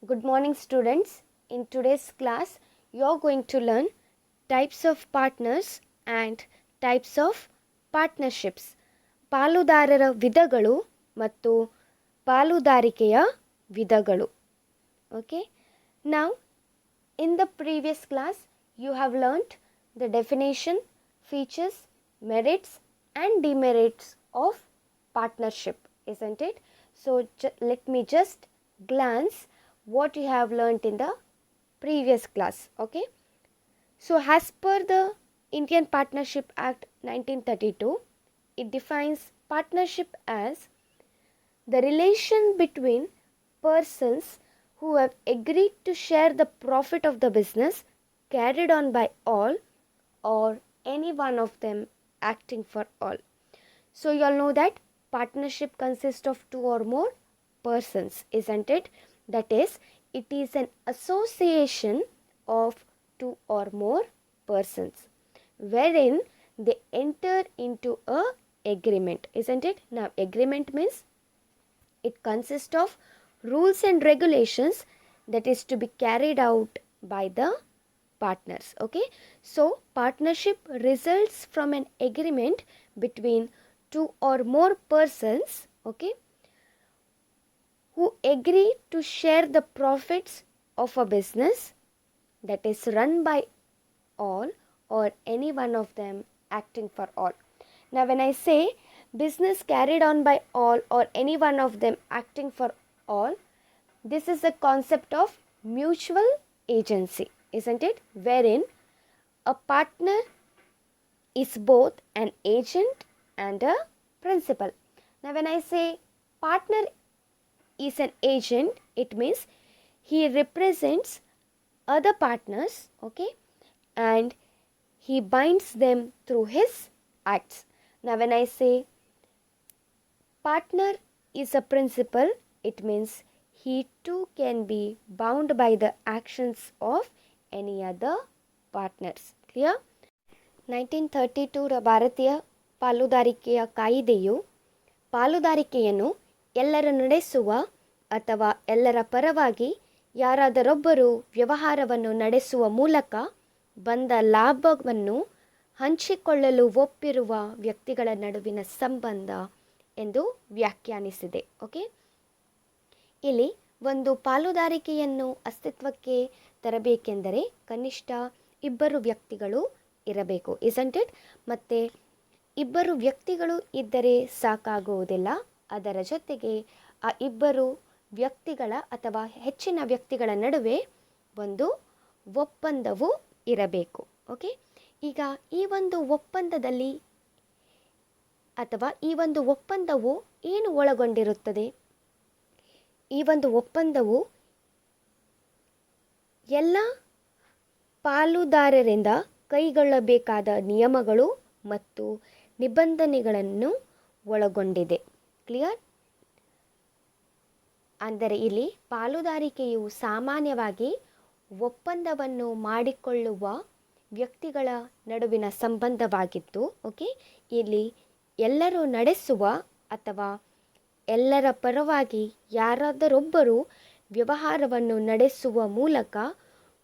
Good morning, students. In today's class, you are going to learn types of partners and types of partnerships. ಪಾಲುದಾರರ ವಿಧಗಳು ಮತ್ತು ಪಾಲುದಾರಿಕೆಯ ವಿಧಗಳು. Okay. Now, in the previous class, you have learnt the definition, features, merits and demerits of partnership, isn't it? So, let me just glance what you have learnt in the previous class. Okay. So, as per the Indian Partnership Act 1932, it defines partnership as the relation between persons who have agreed to share the profit of the business carried on by all or any one of them acting for all. So, you all know that partnership consists of two or more persons, isn't it? That is, it is an association of two or more persons wherein they enter into a agreement, isn't it? Now, agreement means it consists of rules and regulations that is to be carried out by the partners. Okay. So, partnership results from an agreement between two or more persons, okay, who agree to share the profits of a business that is run by all or any one of them acting for all. Now, when I say business carried on by all or any one of them acting for all, this is the concept of mutual agency, isn't it? Wherein a partner is both an agent and a principal. Now, when I say partner is an agent, it means he represents other partners, okay, and he binds them through his acts. Now, when I say partner is a principal, it means he too can be bound by the actions of any other partners. Clear? 1932 ಭಾರತೀಯ ಪಾಲುದಾರಿಕೆಯ ಕಾಯಿದೆಯು ಪಾಲುದಾರಿಕೆಯನ್ನು ಎಲ್ಲರ ನಡೆಸುವ ಅಥವಾ ಎಲ್ಲರ ಪರವಾಗಿ ಯಾರಾದರೊಬ್ಬರು ವ್ಯವಹಾರವನ್ನು ನಡೆಸುವ ಮೂಲಕ ಬಂದ ಲಾಭವನ್ನು ಹಂಚಿಕೊಳ್ಳಲು ಒಪ್ಪಿರುವ ವ್ಯಕ್ತಿಗಳ ನಡುವಿನ ಸಂಬಂಧ ಎಂದು ವ್ಯಾಖ್ಯಾನಿಸಿದೆ. ಓಕೆ, ಇಲ್ಲಿ ಒಂದು ಪಾಲುದಾರಿಕೆಯನ್ನು ಅಸ್ತಿತ್ವಕ್ಕೆ ತರಬೇಕೆಂದರೆ ಕನಿಷ್ಠ ಇಬ್ಬರು ವ್ಯಕ್ತಿಗಳು ಇರಬೇಕು, ಇಸಂಟ್ ಇಟ್? ಮತ್ತು ಇಬ್ಬರು ವ್ಯಕ್ತಿಗಳು ಇದ್ದರೆ ಸಾಕಾಗುವುದಿಲ್ಲ, ಅದರ ಜೊತೆಗೆ ಆ ಇಬ್ಬರು ವ್ಯಕ್ತಿಗಳ ಅಥವಾ ಹೆಚ್ಚಿನ ವ್ಯಕ್ತಿಗಳ ನಡುವೆ ಒಂದು ಒಪ್ಪಂದವು ಇರಬೇಕು. ಓಕೆ, ಈಗ ಈ ಒಂದು ಒಪ್ಪಂದದಲ್ಲಿ ಅಥವಾ ಈ ಒಂದು ಒಪ್ಪಂದವು ಏನು ಒಳಗೊಂಡಿರುತ್ತದೆ? ಈ ಒಂದು ಒಪ್ಪಂದವು ಎಲ್ಲ ಪಾಲುದಾರರಿಂದ ಕೈಗೊಳ್ಳಬೇಕಾದ ನಿಯಮಗಳು ಮತ್ತು ನಿಬಂಧನೆಗಳನ್ನು ಒಳಗೊಂಡಿದೆ. ಕ್ಲಿಯರ್? ಅಂದರೆ ಇಲ್ಲಿ ಪಾಲುದಾರಿಕೆಯು ಸಾಮಾನ್ಯವಾಗಿ ಒಪ್ಪಂದವನ್ನು ಮಾಡಿಕೊಳ್ಳುವ ವ್ಯಕ್ತಿಗಳ ನಡುವಿನ ಸಂಬಂಧವಾಗಿದ್ದು, ಓಕೆ, ಇಲ್ಲಿ ಎಲ್ಲರೂ ನಡೆಸುವ ಅಥವಾ ಎಲ್ಲರ ಪರವಾಗಿ ಯಾರಾದರೊಬ್ಬರು ವ್ಯವಹಾರವನ್ನು ನಡೆಸುವ ಮೂಲಕ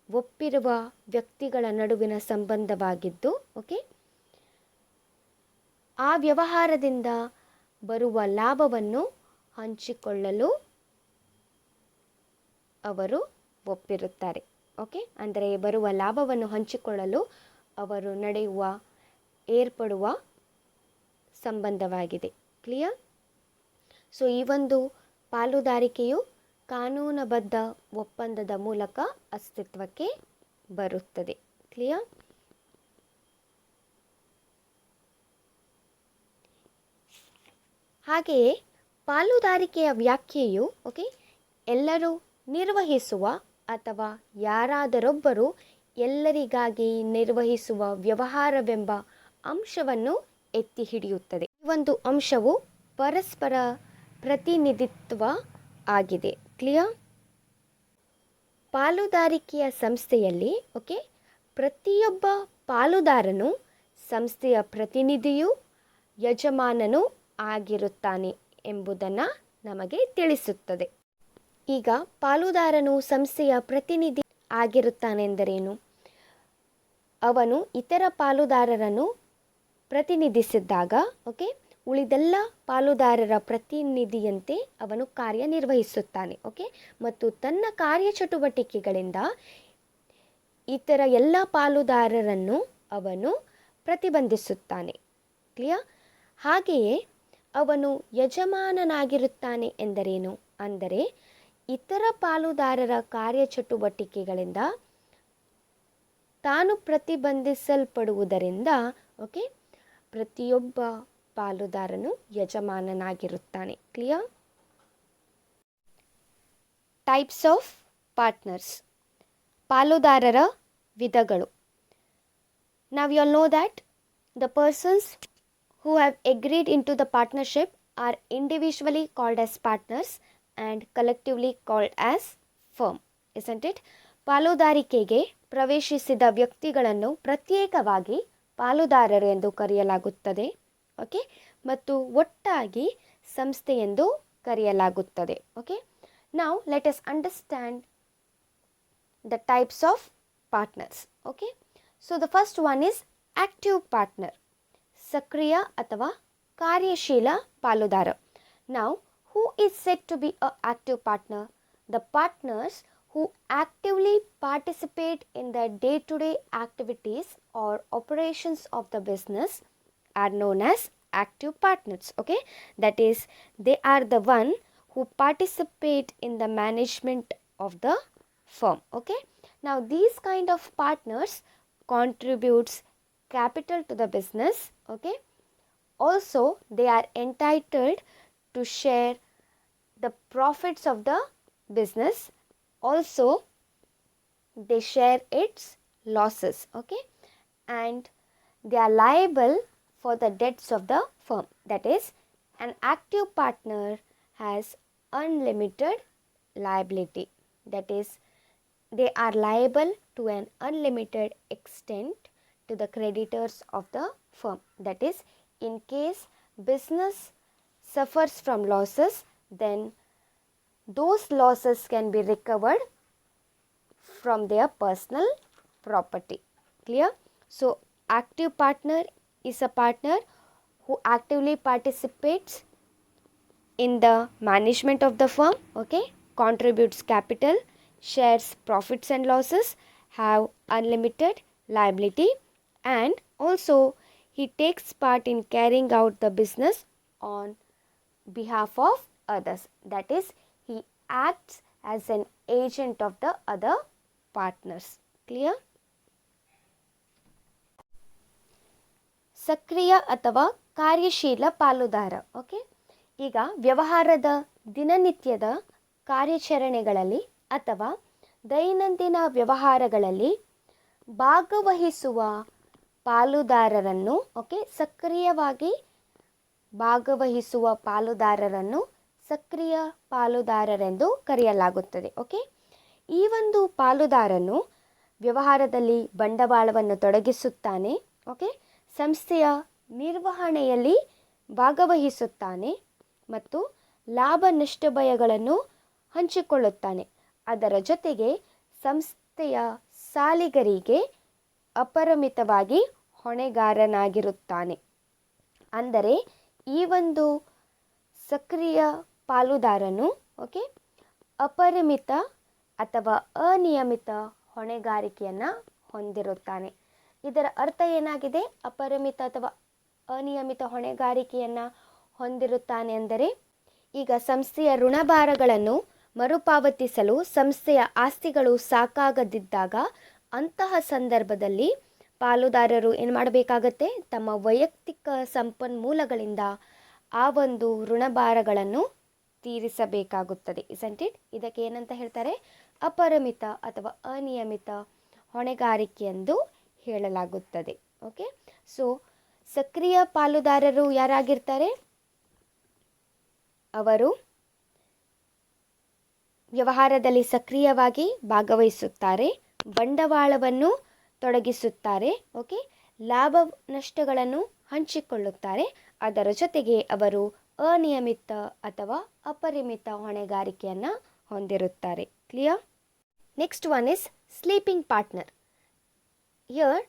ಒಪ್ಪಿರುವ ವ್ಯಕ್ತಿಗಳ ನಡುವಿನ ಸಂಬಂಧವಾಗಿದ್ದು, ಓಕೆ, ಆ ವ್ಯವಹಾರದಿಂದ ಬರುವ ಲಾಭವನ್ನು ಹಂಚಿಕೊಳ್ಳಲು ಅವರು ಒಪ್ಪಿರುತ್ತಾರೆ. ಓಕೆ, ಅಂದರೆ ಬರುವ ಲಾಭವನ್ನು ಹಂಚಿಕೊಳ್ಳಲು ಅವರು ಏರ್ಪಡುವ ಸಂಬಂಧವಾಗಿದೆ. ಕ್ಲಿಯರ್? ಸೊ, ಈ ಒಂದು ಪಾಲುದಾರಿಕೆಯು ಕಾನೂನುಬದ್ಧ ಒಪ್ಪಂದದ ಮೂಲಕ ಅಸ್ತಿತ್ವಕ್ಕೆ ಬರುತ್ತದೆ. ಕ್ಲಿಯರ್? ಹಾಗೆಯೇ ಪಾಲುದಾರಿಕೆಯ ವ್ಯಾಖ್ಯೆಯು, ಓಕೆ, ಎಲ್ಲರೂ ನಿರ್ವಹಿಸುವ ಅಥವಾ ಯಾರಾದರೊಬ್ಬರು ಎಲ್ಲರಿಗಾಗಿ ನಿರ್ವಹಿಸುವ ವ್ಯವಹಾರವೆಂಬ ಅಂಶವನ್ನು ಎತ್ತಿ ಹಿಡಿಯುತ್ತದೆ. ಈ ಒಂದು ಅಂಶವು ಪರಸ್ಪರ ಪ್ರತಿನಿಧಿತ್ವ ಆಗಿದೆ. ಕ್ಲಿಯರ್? ಪಾಲುದಾರಿಕೆಯ ಸಂಸ್ಥೆಯಲ್ಲಿ, ಓಕೆ, ಪ್ರತಿಯೊಬ್ಬ ಪಾಲುದಾರನು ಸಂಸ್ಥೆಯ ಪ್ರತಿನಿಧಿಯೂ ಯಜಮಾನನೂ ಆಗಿರುತ್ತಾನೆ ಎಂಬುದನ್ನು ನಮಗೆ ತಿಳಿಸುತ್ತದೆ. ಈಗ ಪಾಲುದಾರನು ಸಂಸ್ಥೆಯ ಪ್ರತಿನಿಧಿ ಆಗಿರುತ್ತಾನೆಂದರೇನು? ಅವನು ಇತರ ಪಾಲುದಾರರನ್ನು ಪ್ರತಿನಿಧಿಸಿದಾಗ ಉಳಿದೆಲ್ಲ ಪಾಲುದಾರರ ಪ್ರತಿನಿಧಿಯಂತೆ ಅವನು ಕಾರ್ಯನಿರ್ವಹಿಸುತ್ತಾನೆ. ಮತ್ತು ತನ್ನ ಕಾರ್ಯಚಟುವಟಿಕೆಗಳಿಂದ ಇತರ ಎಲ್ಲ ಪಾಲುದಾರರನ್ನು ಅವನು ಪ್ರತಿಬಂಧಿಸುತ್ತಾನೆ. ಕ್ಲಿಯರ್? ಹಾಗೆಯೇ ಅವನು ಯಜಮಾನನಾಗಿರುತ್ತಾನೆ ಎಂದರೇನು? ಅಂದರೆ ಇತರ ಪಾಲುದಾರರ ಕಾರ್ಯಚಟುವಟಿಕೆಗಳಿಂದ ತಾನು ಪ್ರತಿಬಂಧಿಸಲ್ಪಡುವುದರಿಂದ ಪ್ರತಿಯೊಬ್ಬ ಪಾಲುದಾರನು ಯಜಮಾನನಾಗಿರುತ್ತಾನೆ. ಕ್ಲಿಯರ್? ಟೈಪ್ಸ್ ಆಫ್ ಪಾರ್ಟ್ನರ್ಸ್, ಪಾಲುದಾರರ ವಿಧಗಳು. Now you all know that the persons who have agreed into the partnership are individually called as partners and collectively called as firm, isn't it? ಪಾಲುದಾರಿಕೆಗೆ ಪ್ರವೇಶಿಸಿದ ವ್ಯಕ್ತಿಗಳನ್ನು ಪ್ರತ್ಯೇಕವಾಗಿ ಪಾಲುದಾರರು ಎಂದು ಕರೆಯಲಾಗುತ್ತದೆ. ಮತ್ತು ಒಟ್ಟಾಗಿ ಸಂಸ್ಥೆ ಎಂದು ಕರೆಯಲಾಗುತ್ತದೆ. Now let us understand the types of partners. So the first one is active partner, ಸಕ್ರಿಯ ಅಥವಾ ಕಾರ್ಯಶೀಲ ಪಾಲುದಾರ. Now who is said to be an active partner? The partners who actively participate in the day-to-day activities or operations of the business are known as active partners. That is, they are the one who participate in the management of the firm. Now these kind of partners contributes capital to the business. Also they are entitled to share the profits of the business. Also they share its losses. And they are liable for the debts of the firm. That is, an active partner has unlimited liability. That is, they are liable to an unlimited extent to the creditors of the firm. That is, in case business suffers from losses, then those losses can be recovered from their personal property. Clear? So active partner is a partner who actively participates in the management of the firm, contributes capital, shares profits and losses, have unlimited liability, and also he takes part in carrying out the business on behalf of others. That is, he acts as an agent of the other partners. Clear? ಸಕ್ರಿಯ ಅಥವಾ ಕಾರ್ಯಶೀಲ ಪಾಲುದಾರ. ಈಗ ವ್ಯವಹಾರದ ದಿನನಿತ್ಯದ ಕಾರ್ಯಾಚರಣೆಗಳಲ್ಲಿ ಅಥವಾ ದೈನಂದಿನ ವ್ಯವಹಾರಗಳಲ್ಲಿ ಭಾಗವಹಿಸುವ ಪಾಲುದಾರರನ್ನು ಸಕ್ರಿಯವಾಗಿ ಭಾಗವಹಿಸುವ ಪಾಲುದಾರರನ್ನು ಸಕ್ರಿಯ ಪಾಲುದಾರರೆಂದು ಕರೆಯಲಾಗುತ್ತದೆ. ಈ ಒಂದು ಪಾಲುದಾರನು ವ್ಯವಹಾರದಲ್ಲಿ ಬಂಡವಾಳವನ್ನು ತೊಡಗಿಸುತ್ತಾನೆ. ಸಂಸ್ಥೆಯ ನಿರ್ವಹಣೆಯಲ್ಲಿ ಭಾಗವಹಿಸುತ್ತಾನೆ ಮತ್ತು ಲಾಭ ನಷ್ಟ ಭಯಗಳನ್ನು ಹಂಚಿಕೊಳ್ಳುತ್ತಾನೆ. ಅದರ ಜೊತೆಗೆ ಸಂಸ್ಥೆಯ ಸಾಲಿಗರಿಗೆ ಅಪರಿಮಿತವಾಗಿ ಹೊಣೆಗಾರನಾಗಿರುತ್ತಾನೆ. ಅಂದರೆ ಈ ಒಂದು ಸಕ್ರಿಯ ಪಾಲುದಾರನು ಅಪರಿಮಿತ ಅಥವಾ ಅನಿಯಮಿತ ಹೊಣೆಗಾರಿಕೆಯನ್ನು ಹೊಂದಿರುತ್ತಾನೆ. ಇದರ ಅರ್ಥ ಏನಾಗಿದೆ? ಅಪರಿಮಿತ ಅಥವಾ ಅನಿಯಮಿತ ಹೊಣೆಗಾರಿಕೆಯನ್ನು ಹೊಂದಿರುತ್ತಾನೆ ಅಂದರೆ, ಈಗ ಸಂಸ್ಥೆಯ ಋಣಭಾರಗಳನ್ನು ಮರುಪಾವತಿಸಲು ಸಂಸ್ಥೆಯ ಆಸ್ತಿಗಳು ಸಾಕಾಗದಿದ್ದಾಗ ಅಂತಹ ಸಂದರ್ಭದಲ್ಲಿ ಪಾಲುದಾರರು ಏನು ಮಾಡಬೇಕಾಗತ್ತೆ? ತಮ್ಮ ವೈಯಕ್ತಿಕ ಸಂಪನ್ಮೂಲಗಳಿಂದ ಆ ಒಂದು ಋಣಭಾರಗಳನ್ನು ತೀರಿಸಬೇಕಾಗುತ್ತದೆ. Isn't it? ಇದಕ್ಕೆ ಏನಂತ ಹೇಳ್ತಾರೆ? ಅಪರಿಮಿತ ಅಥವಾ ಅನಿಯಮಿತ ಹೊಣೆಗಾರಿಕೆ ಎಂದು ಹೇಳಲಾಗುತ್ತದೆ. ಸೊ ಸಕ್ರಿಯ ಪಾಲುದಾರರು ಯಾರಾಗಿರ್ತಾರೆ? ಅವರು ವ್ಯವಹಾರದಲ್ಲಿ ಸಕ್ರಿಯವಾಗಿ ಭಾಗವಹಿಸುತ್ತಾರೆ, ಬಂಡವಾಳವನ್ನು ತೊಡಗಿಸುತ್ತಾರೆ, ಲಾಭ ನಷ್ಟಗಳನ್ನು ಹಂಚಿಕೊಳ್ಳುತ್ತಾರೆ. ಅದರ ಜೊತೆಗೆ ಅವರು ಅನಿಯಮಿತ ಅಥವಾ ಅಪರಿಮಿತ ಹೊಣೆಗಾರಿಕೆಯನ್ನು ಹೊಂದಿರುತ್ತಾರೆ. Clear? Next one is sleeping partner. Here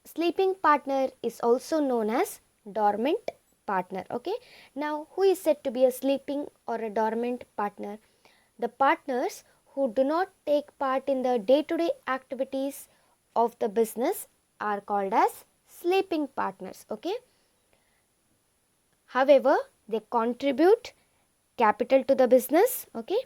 sleeping partner is also known as dormant partner. Okay, now who is said to be a sleeping or a dormant partner? The partners who do not take part in the day-to-day activities of the business are called as sleeping partners. Okay, however they contribute capital to the business. Okay,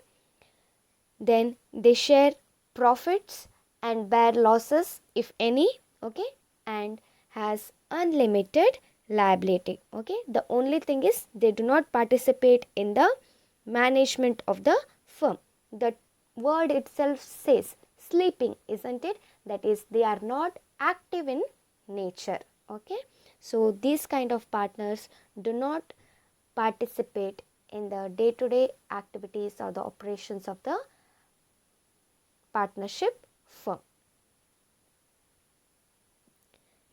then they share profits and bear losses if any. Okay, and has unlimited liability. Okay, the only thing is they do not participate in the management of the firm. The word itself says sleeping, isn't it? That is, they are not active in nature. Okay, so these kind of partners do not participate in the day-to-day activities or the operations of the partnership firm.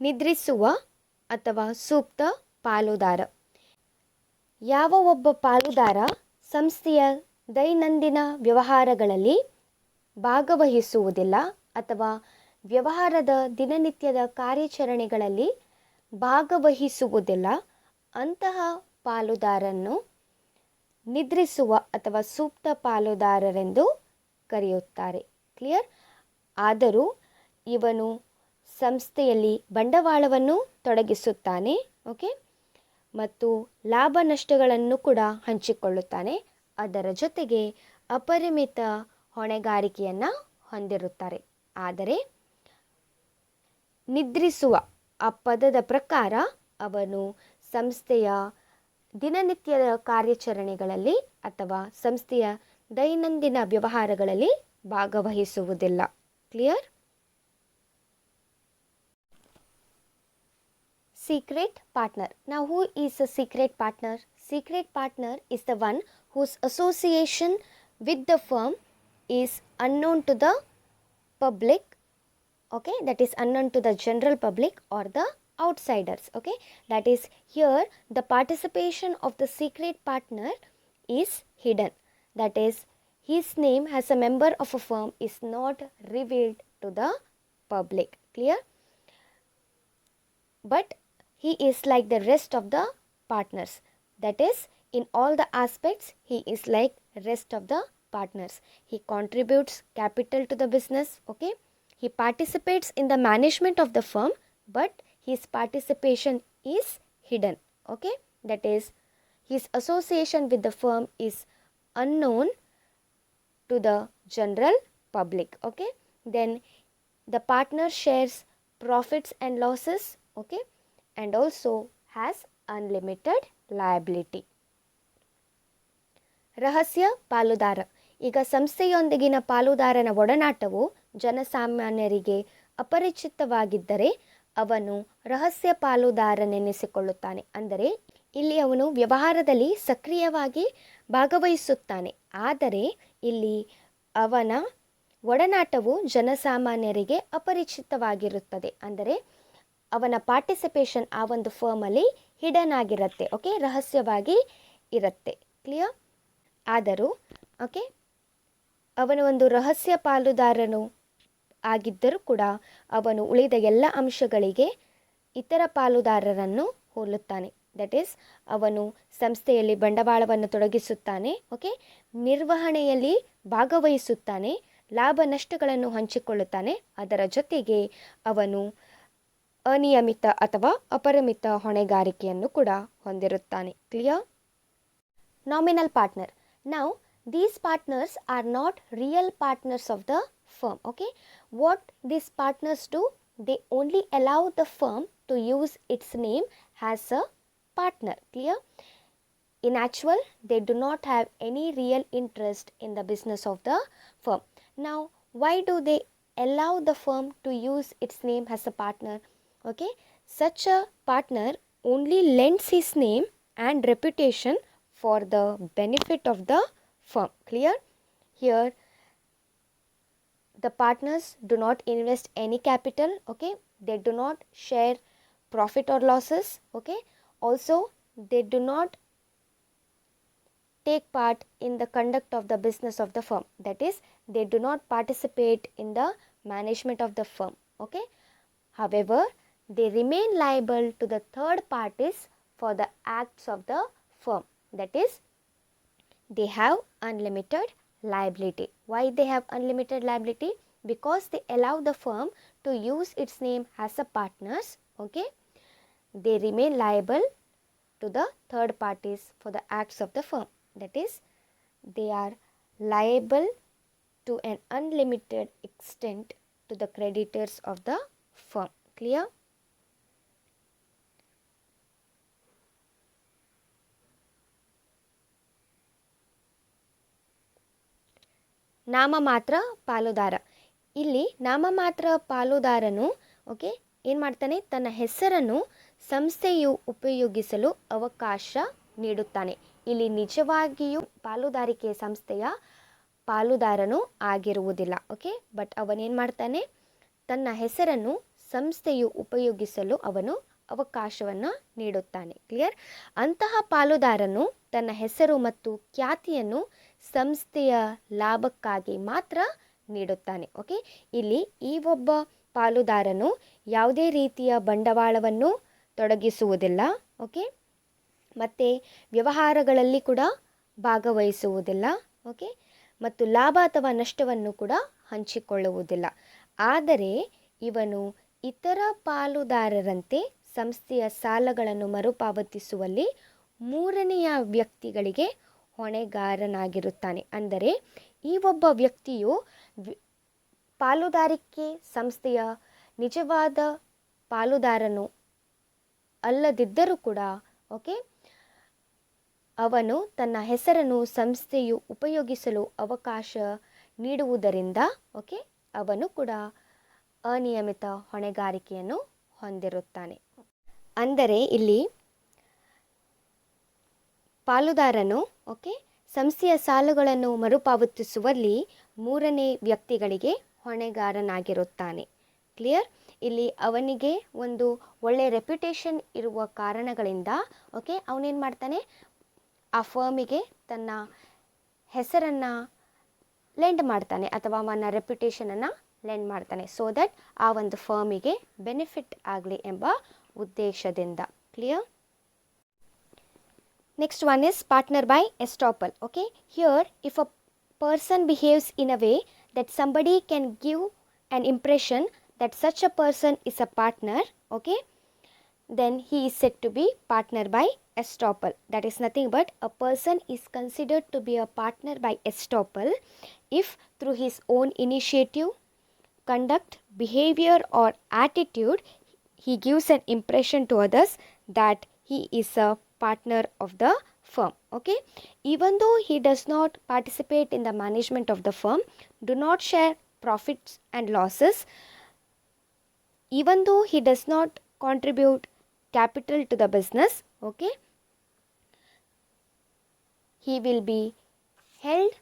ನಿದ್ರಿಸುವ ಅಥವಾ ಸೂಕ್ತ ಪಾಲುದಾರ. ಯಾವ ಒಬ್ಬ ಪಾಲುದಾರ ಸಂಸ್ಥೆಯ ದೈನಂದಿನ ವ್ಯವಹಾರಗಳಲ್ಲಿ ಭಾಗವಹಿಸುವುದಿಲ್ಲ ಅಥವಾ ವ್ಯವಹಾರದ ದಿನನಿತ್ಯದ ಕಾರ್ಯಾಚರಣೆಗಳಲ್ಲಿ ಭಾಗವಹಿಸುವುದಿಲ್ಲ, ಅಂತಹ ಪಾಲುದಾರನ್ನು ನಿದ್ರಿಸುವ ಅಥವಾ ಸೂಕ್ತ ಪಾಲುದಾರರೆಂದು ಕರೆಯುತ್ತಾರೆ. ಕ್ಲಿಯರ್? ಆದರೂ ಇವನು ಸಂಸ್ಥೆಯಲ್ಲಿ ಬಂಡವಾಳವನ್ನು ತೊಡಗಿಸುತ್ತಾನೆ. ಓಕೆ, ಮತ್ತು ಲಾಭ ನಷ್ಟಗಳನ್ನು ಕೂಡ ಹಂಚಿಕೊಳ್ಳುತ್ತಾನೆ. ಅದರ ಜೊತೆಗೆ ಅಪರಿಮಿತ ಹೊಣೆಗಾರಿಕೆಯನ್ನು ಹೊಂದಿರುತ್ತಾರೆ. ಆದರೆ ನಿದ್ರಿಸುವ ಆ ಪದದ ಪ್ರಕಾರ ಅವನು ಸಂಸ್ಥೆಯ ದಿನನಿತ್ಯದ ಕಾರ್ಯಾಚರಣೆಗಳಲ್ಲಿ ಅಥವಾ ಸಂಸ್ಥೆಯ ದೈನಂದಿನ ವ್ಯವಹಾರಗಳಲ್ಲಿ ಭಾಗವಹಿಸುವುದಿಲ್ಲ. Clear? Secret partner. Now who is a secret partner? Secret partner is the one whose association with the firm is unknown to the public. Okay, that is unknown to the general public or the outsiders. Okay, that is, here the participation of the secret partner is hidden. That is, his name as a member of a firm is not revealed to the public. Clear? But he is like the rest of the partners. That is, in all the aspects, he is like rest of the partners. He contributes capital to the business. Okay, he participates in the management of the firm, but his participation is hidden. Okay, that is, his association with the firm is unknown to the general public. Okay, then the partner shares profits and losses. Okay, and also has unlimited liability. ರಹಸ್ಯ ಪಾಲುದಾರ. ಈಗ ಸಂಸ್ಥೆಯೊಂದಿಗಿನ ಪಾಲುದಾರನ ಒಡನಾಟವು ಜನಸಾಮಾನ್ಯರಿಗೆ ಅಪರಿಚಿತವಾಗಿದ್ದರೆ ಅವನು ರಹಸ್ಯ ಪಾಲುದಾರನೆನಿಸಿಕೊಳ್ಳುತ್ತಾನೆ. ಅಂದರೆ ಇಲ್ಲಿ ಅವನು ವ್ಯವಹಾರದಲ್ಲಿ ಸಕ್ರಿಯವಾಗಿ ಭಾಗವಹಿಸುತ್ತಾನೆ, ಆದರೆ ಇಲ್ಲಿ ಅವನ ಒಡನಾಟವು ಜನಸಾಮಾನ್ಯರಿಗೆ ಅಪರಿಚಿತವಾಗಿರುತ್ತದೆ. ಅಂದರೆ ಅವನ ಪಾರ್ಟಿಸಿಪೇಷನ್ ಆ ಒಂದು ಫರ್ಮಲ್ಲಿ ಹಿಡನ್ ಆಗಿರುತ್ತೆ. ಓಕೆ, ರಹಸ್ಯವಾಗಿ ಇರುತ್ತೆ. ಕ್ಲಿಯರ್? ಆದರೂ ಓಕೆ, ಅವನು ಒಂದು ರಹಸ್ಯ ಪಾಲುದಾರನು ಆಗಿದ್ದರೂ ಕೂಡ ಅವನು ಉಳಿದ ಎಲ್ಲ ಅಂಶಗಳಿಗೆ ಇತರ ಪಾಲುದಾರರನ್ನು ಹೋಲುತ್ತಾನೆ. ದಟ್ ಈಸ್, ಅವನು ಸಂಸ್ಥೆಯಲ್ಲಿ ಬಂಡವಾಳವನ್ನು ತೊಡಗಿಸುತ್ತಾನೆ. ಓಕೆ, ನಿರ್ವಹಣೆಯಲ್ಲಿ ಭಾಗವಹಿಸುತ್ತಾನೆ, ಲಾಭ ನಷ್ಟಗಳನ್ನು ಹಂಚಿಕೊಳ್ಳುತ್ತಾನೆ. ಅದರ ಜೊತೆಗೆ ಅವನು ಅನಿಯಮಿತ ಅಥವಾ ಅಪರಿಮಿತ ಹೊಣೆಗಾರಿಕೆಯನ್ನು ಕೂಡ ಹೊಂದಿರುತ್ತಾನೆ. Clear? Nominal partner. Now these partners are not real partners of the firm. Okay, what these partners do, they only allow the firm to use its name as a partner. Clear? In actual, they do not have any real interest in the business of the firm. Now, why do they allow the firm to use its name as a partner? Okay, such a partner only lends his name and reputation for the benefit of the firm. Clear? Here the partners do not invest any capital. Okay, they do not share profit or losses. Okay, also they do not take part in the conduct of the business of the firm. That is, they do not participate in the management of the firm. Okay. However, they remain liable to the third parties for the acts of the firm. That is, they have unlimited liability. Why they have unlimited liability? Because they allow the firm to use its name as a partners. Okay. They remain liable to the third parties for the acts of the firm. That is, they are liable to an unlimited extent to the creditors of the firm. Clear? ನಾಮಮಾತ್ರ ಪಾಲುದಾರ. ಇಲ್ಲಿ ನಾಮಮಾತ್ರ ಪಾಲುದಾರನು okay ಏನು ಮಾಡ್ತಾನೆ, ತನ್ನ ಹೆಸರನ್ನು ಸಂಸ್ಥೆಯು ಉಪಯೋಗಿಸಲು ಅವಕಾಶ ನೀಡುತ್ತಾನೆ. ಇಲ್ಲಿ ನಿಜವಾಗಿಯೂ ಪಾಲುದಾರಿಕೆ ಸಂಸ್ಥೆಯ ಪಾಲುದಾರನು ಆಗಿರುವುದಿಲ್ಲ. ಓಕೆ, ಬಟ್ ಅವನೇನು ಮಾಡ್ತಾನೆ, ತನ್ನ ಹೆಸರನ್ನು ಸಂಸ್ಥೆಯು ಉಪಯೋಗಿಸಲು ಅವನು ಅವಕಾಶವನ್ನು ನೀಡುತ್ತಾನೆ. ಕ್ಲಿಯರ್? ಅಂತಹ ಪಾಲುದಾರನು ತನ್ನ ಹೆಸರು ಮತ್ತು ಖ್ಯಾತಿಯನ್ನು ಸಂಸ್ಥೆಯ ಲಾಭಕ್ಕಾಗಿ ಮಾತ್ರ ನೀಡುತ್ತಾನೆ. ಓಕೆ, ಇಲ್ಲಿ ಈ ಒಬ್ಬ ಪಾಲುದಾರನು ಯಾವುದೇ ರೀತಿಯ ಬಂಡವಾಳವನ್ನು ತೊಡಗಿಸುವುದಿಲ್ಲ. ಓಕೆ, ಮತ್ತು ವ್ಯವಹಾರಗಳಲ್ಲಿ ಕೂಡ ಭಾಗವಹಿಸುವುದಿಲ್ಲ. ಓಕೆ, ಮತ್ತು ಲಾಭ ಅಥವಾ ನಷ್ಟವನ್ನು ಕೂಡ ಹಂಚಿಕೊಳ್ಳುವುದಿಲ್ಲ. ಆದರೆ ಇವನು ಇತರ ಪಾಲುದಾರರಂತೆ ಸಂಸ್ಥೆಯ ಸಾಲಗಳನ್ನು ಮರುಪಾವತಿಸುವಲ್ಲಿ ಮೂರನೆಯ ವ್ಯಕ್ತಿಗಳಿಗೆ ಹೊಣೆಗಾರನಾಗಿರುತ್ತಾನೆ. ಅಂದರೆ ಈ ಒಬ್ಬ ವ್ಯಕ್ತಿಯು ಪಾಲುದಾರಿಕೆ ಸಂಸ್ಥೆಯ ನಿಜವಾದ ಪಾಲುದಾರನು ಅಲ್ಲದಿದ್ದರೂ ಕೂಡ ಓಕೆ ಅವನು ತನ್ನ ಹೆಸರನ್ನು ಸಂಸ್ಥೆಯು ಉಪಯೋಗಿಸಲು ಅವಕಾಶ ನೀಡುವುದರಿಂದ ಓಕೆ ಅವನು ಕೂಡ ಅನಿಯಮಿತ ಹೊಣೆಗಾರಿಕೆಯನ್ನು ಹೊಂದಿರುತ್ತಾನೆ. ಅಂದರೆ ಇಲ್ಲಿ ಪಾಲುದಾರನು ಓಕೆ ಸಂಸ್ಥೆಯ ಸಾಲಗಳನ್ನು ಮರುಪಾವತಿಸುವಲ್ಲಿ ಮೂರನೇ ವ್ಯಕ್ತಿಗಳಿಗೆ ಹೊಣೆಗಾರನಾಗಿರುತ್ತಾನೆ. ಕ್ಲಿಯರ್? ಇಲ್ಲಿ ಅವನಿಗೆ ಒಂದು ಒಳ್ಳೆಯ ರೆಪ್ಯುಟೇಷನ್ ಇರುವ ಕಾರಣಗಳಿಂದ ಓಕೆ ಅವನೇನು ಮಾಡ್ತಾನೆ, ಆ ಫರ್ಮಿಗೆ ತನ್ನ ಹೆಸರನ್ನು ಲೆಂಡ್ ಮಾಡ್ತಾನೆ ಅಥವಾ ಅವನ ರೆಪ್ಯುಟೇಷನನ್ನು ಲೆಂಡ್ ಮಾಡ್ತಾನೆ. ಸೊ ದಟ್ ಆ ಒಂದು ಫರ್ಮಿಗೆ ಬೆನಿಫಿಟ್ ಆಗಲಿ ಎಂಬ ಉದ್ದೇಶದಿಂದ. Clear? Next one is partner by estoppel. Okay, here if a person behaves in a way that somebody can give an impression that such a person is a partner, okay, then he is said to be partner by estoppel. That is nothing but a person is considered to be a partner by estoppel if through his own initiative, conduct, behavior or attitude he gives an impression to others that he is a partner of the firm. Okay, even though he does not participate in the management of the firm, do not share profits and losses, even though he does not contribute capital to the business, okay, he will be held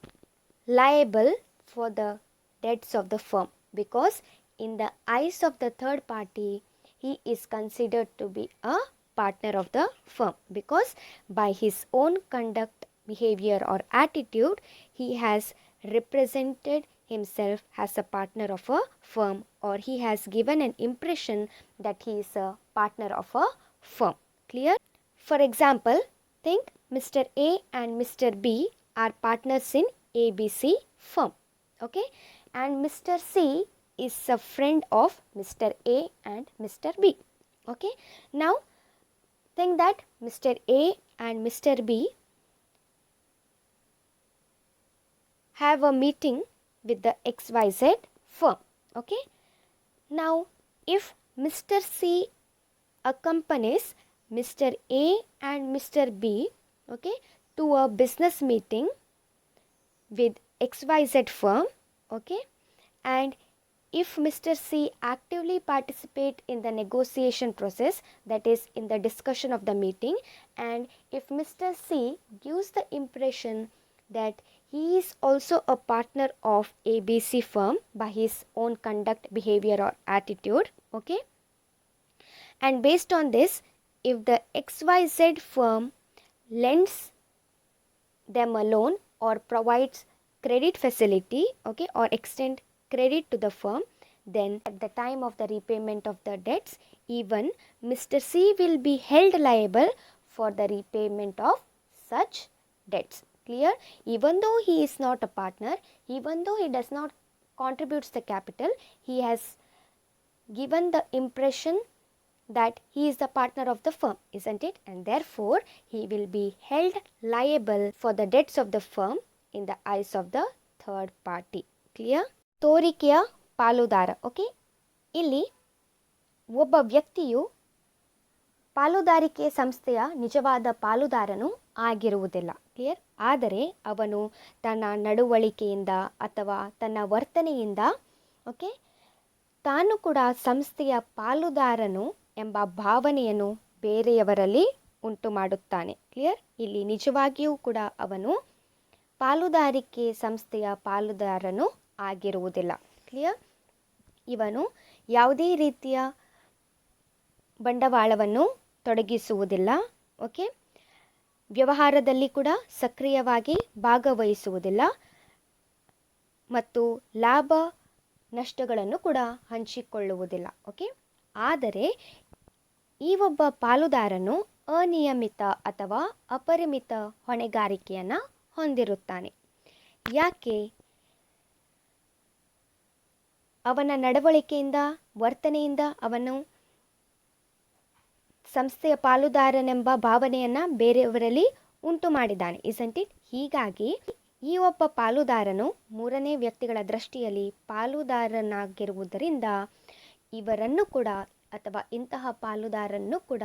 liable for the debts of the firm, because in the eyes of the third party he is considered to be a partner of the firm, because by his own conduct, behavior or attitude he has represented himself as a partner of a firm, or he has given an impression that he is a partner of a firm. Clear? For example, think Mr. A and Mr. B are partners in ABC firm. Okay, and Mr. C is a friend of Mr. A and Mr. B. Okay, now think that Mr. A and Mr. B have a meeting with the XYZ firm. Okay, now if Mr. C accompanies Mr. A and Mr. B okay to a business meeting with XYZ firm, okay, and if Mr. C actively participate in the negotiation process, that is in the discussion of the meeting, and if Mr. C gives the impression that he is also a partner of ABC firm by his own conduct, behavior or attitude, okay, and based on this, if the XYZ firm lends them a loan or provides credit facility, okay, or extend credit to the firm, then at the time of the repayment of the debts, even Mr. C will be held liable for the repayment of such debts. Clear? Even though he is not a partner, even though he does not contributes the capital, he has given the impression that he is the partner of the firm, isn't it? And therefore, he will be held liable for the debts of the firm in the eyes of the third party. Clear? ತೋರಿಕೆಯ ಪಾಲುದಾರ. Okay, ಇಲ್ಲಿ ಒಬ್ಬ ವ್ಯಕ್ತಿಯು ಪಾಲುದಾರಿಕೆ ಸಂಸ್ಥೆಯ ನಿಜವಾದ ಪಾಲುದಾರನು ಆಗಿರುವುದಿಲ್ಲ. Clear? ಆದರೆ ಅವನು ತನ್ನ ನಡವಳಿಕೆಯಿಂದ ಅಥವಾ ತನ್ನ ವರ್ತನೆಯಿಂದ ಓಕೆ ತಾನು ಕೂಡ ಸಂಸ್ಥೆಯ ಪಾಲುದಾರನು ಎಂಬ ಭಾವನೆಯನ್ನು ಬೇರೆಯವರಲ್ಲಿ ಉಂಟು ಮಾಡುತ್ತಾನೆ. ಕ್ಲಿಯರ್? ಇಲ್ಲಿ ನಿಜವಾಗಿಯೂ ಕೂಡ ಅವನು ಪಾಲುದಾರಿಕೆ ಸಂಸ್ಥೆಯ ಪಾಲುದಾರನು ಆಗಿರುವುದಿಲ್ಲ. ಕ್ಲಿಯರ್? ಇವನು ಯಾವುದೇ ರೀತಿಯ ಬಂಡವಾಳವನ್ನು ತೊಡಗಿಸುವುದಿಲ್ಲ. ಓಕೆ, ವ್ಯವಹಾರದಲ್ಲಿ ಕೂಡ ಸಕ್ರಿಯವಾಗಿ ಭಾಗವಹಿಸುವುದಿಲ್ಲ ಮತ್ತು ಲಾಭ ನಷ್ಟಗಳನ್ನು ಕೂಡ ಹಂಚಿಕೊಳ್ಳುವುದಿಲ್ಲ. ಓಕೆ, ಆದರೆ ಈ ಒಬ್ಬ ಪಾಲುದಾರನು ಅನಿಯಮಿತ ಅಥವಾ ಅಪರಿಮಿತ ಹೊಣೆಗಾರಿಕೆಯನ್ನು ಹೊಂದಿರುತ್ತಾನೆ. ಯಾಕೆ? ಅವನ ನಡವಳಿಕೆಯಿಂದ ವರ್ತನೆಯಿಂದ ಅವನು ಸಂಸ್ಥೆಯ ಪಾಲುದಾರನೆಂಬ ಭಾವನೆಯನ್ನು ಬೇರೆಯವರಲ್ಲಿ ಉಂಟು ಮಾಡಿದ್ದಾನೆ, ಇಸಂಟ್ ಇಟ್? ಹೀಗಾಗಿ ಈ ಒಬ್ಬ ಪಾಲುದಾರನು ಮೂರನೇ ವ್ಯಕ್ತಿಗಳ ದೃಷ್ಟಿಯಲ್ಲಿ ಪಾಲುದಾರನಾಗಿರುವುದರಿಂದ ಇವರನ್ನು ಕೂಡ ಅಥವಾ ಇಂತಹ ಪಾಲುದಾರನ್ನು ಕೂಡ